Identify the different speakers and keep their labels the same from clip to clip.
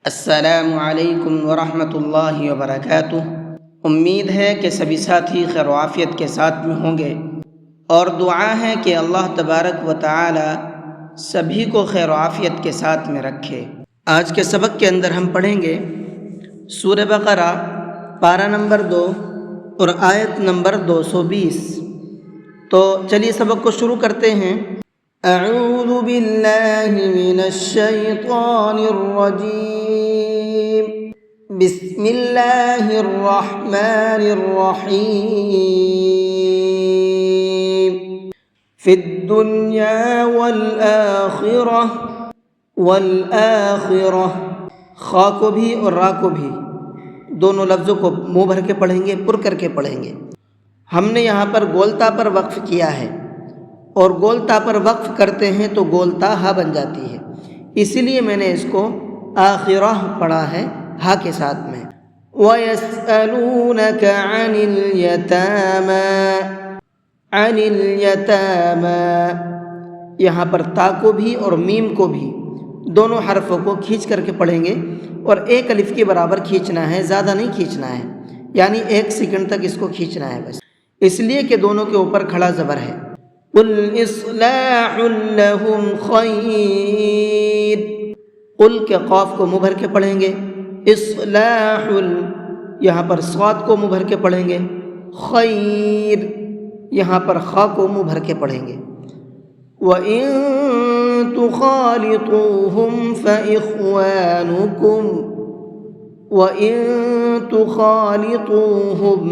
Speaker 1: السلام علیکم ورحمۃ اللہ وبرکاتہ۔ امید ہے کہ سبھی ساتھی خیر و عافیت کے ساتھ میں ہوں گے، اور دعا ہے کہ اللہ تبارک و تعالی سبھی کو خیر و عافیت کے ساتھ میں رکھے۔ آج کے سبق کے اندر ہم پڑھیں گے سورہ بقرہ پارہ نمبر 2 اور آیت نمبر 220۔ تو چلیے سبق کو شروع کرتے ہیں۔ اعوذ باللہ من الشیطان الرجیم، بسم اللہ الرحمن الرحیم۔ فی الدنیا والآخرہ، خا کو بھی اور را کو بھی دونوں لفظوں کو منہ بھر کے پڑھیں گے، پر کر کے پڑھیں گے۔ ہم نے یہاں پر گولتا پر وقف کیا ہے، اور گولتا پر وقف کرتے ہیں تو گولتا ہا بن جاتی ہے، اسی لیے میں نے اس کو آخرہ پڑھا ہے ہا کے ساتھ میں۔ وَيَسْأَلُونَكَ عَنِ الْيَتَامَى، یہاں پر تا کو بھی اور میم کو بھی دونوں حرفوں کو کھینچ کر کے پڑھیں گے، اور ایک الف کے برابر کھینچنا ہے، زیادہ نہیں کھینچنا ہے، یعنی 1 سیکنڈ تک اس کو کھینچنا ہے بس، اس لیے کہ دونوں کے اوپر کھڑا زبر ہے۔ قُلْ إِصْلَاحٌ لَهُمْ خَيْرٌ، قل کے قاف کو منہ بھر کے پڑھیں گے، اصلاح یہاں پر صاد کو منہ بھر کے پڑھیں گے، خیر یہاں پر خا کو منہ بھر کے پڑھیں گے۔ وَإِن تُخَالِطُوهُمْ فَإِخْوَانُكُمْ، وَإِن تُخَالِطُوهُمْ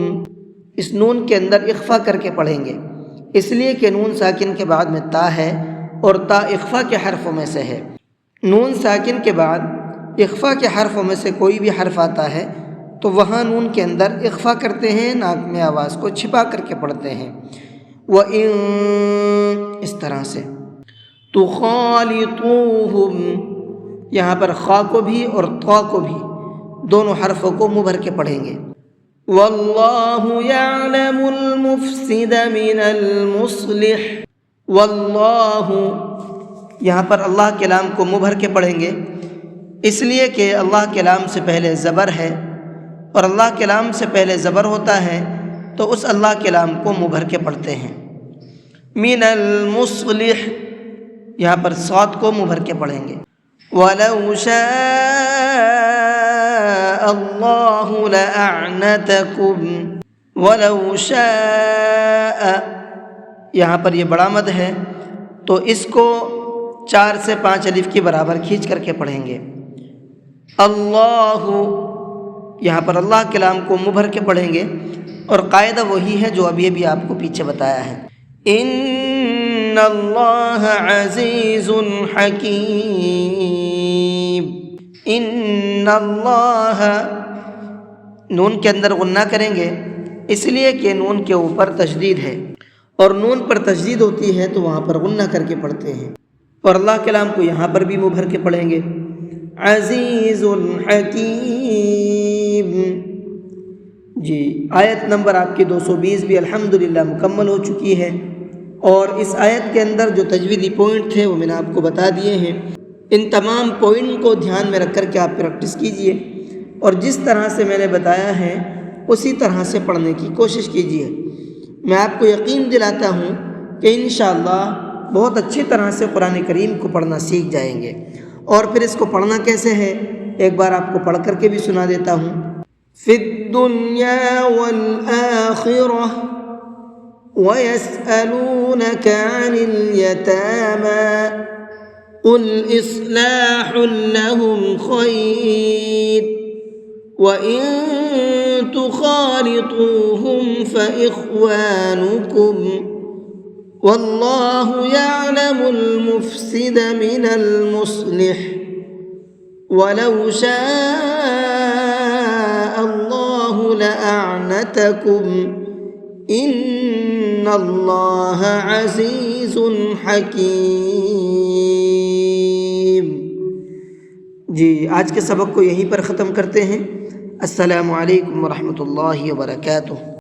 Speaker 1: اس نون کے اندر اخفا کر کے پڑھیں گے، اس لیے کہ نون ساکن کے بعد میں تا ہے، اور تا اخفا کے حرفوں میں سے ہے۔ نون ساکن کے بعد اخفا کے حرفوں میں سے کوئی بھی حرف آتا ہے تو وہاں نون کے اندر اخفا کرتے ہیں، ناک میں آواز کو چھپا کر کے پڑھتے ہیں۔ وَإِن اس طرح سے۔ تُخَالِطُوهُمْ یہاں پر خا کو بھی اور طا کو بھی دونوں حرفوں کو منہ بھر کے پڑھیں گے۔ وَاللَّهُ يَعْلَمُ الْمُفْسِدَ مِنَ الْمُصْلِحِ، وَاللَّهُ یہاں پر اللہ کے لام کو منہ بھر کے پڑھیں گے، اس لیے کہ اللہ کے لام سے پہلے زبر ہے، اور اللہ کے لام سے پہلے زبر ہوتا ہے تو اس اللہ کے لام کو منہ بھر کے پڑھتے ہیں۔ من المصلح یہاں پر صاد کو منہ بھر کے پڑھیں گے۔ وَلَوْ شَاءَ اللَّهُ لَأَعْنَتَكُمْ، وَلَوْ شَاءَ یہاں پر یہ بڑا مد ہے تو اس کو 4 سے 5 الف کے برابر کھینچ کر کے پڑھیں گے۔ اللہ یہاں پر اللہ کے لام کو منہ بھر کے پڑھیں گے، اور قاعدہ وہی ہے جو ابھی ابھی آپ کو پیچھے بتایا ہے۔ ان اللہ عزیز حکیم، ان اللہ نون کے اندر غنہ کریں گے، اس لیے کہ نون کے اوپر تشدید ہے، اور نون پر تشدید ہوتی ہے تو وہاں پر غنہ کر کے پڑھتے ہیں، اور اللہ کے لام کو یہاں پر بھی منہ بھر کے پڑھیں گے۔ عزیز حکیم۔ جی آیت نمبر آپ کی 220 بھی الحمدللہ مکمل ہو چکی ہے، اور اس آیت کے اندر جو تجویدی پوائنٹ تھے وہ میں نے آپ کو بتا دیے ہیں۔ ان تمام پوائنٹ کو دھیان میں رکھ کر کے آپ پریکٹس کیجئے، اور جس طرح سے میں نے بتایا ہے اسی طرح سے پڑھنے کی کوشش کیجئے۔ میں آپ کو یقین دلاتا ہوں کہ انشاءاللہ بہت اچھی طرح سے قرآن کریم کو پڑھنا سیکھ جائیں گے۔ اور پھر اس کو پڑھنا کیسے ہے ایک بار آپ کو پڑھ کر کے بھی سنا دیتا ہوں۔ فی الدنیا والآخرہ وَيَسْأَلُونَكَ عَنِ الْيَتَامَى قُلْ إِصْلَاحٌ لَهُمْ خَيْرٌ وَإِن تُخَالِطُوهُمْ فَإِخْوَانُكُمْ وَاللَّهُ يَعْلَمُ الْمُفْسِدَ مِنَ الْمُصْلِحِ وَلَوْ شَاءَ اللَّهُ لَأَعْنَتَكُمْ إِنَّ اللَّهَ عَزِيزٌ حَكِيمٌ۔ جی آج کے سبق کو یہیں پر ختم کرتے ہیں۔ السلام علیکم ورحمۃ اللہ وبرکاتہ۔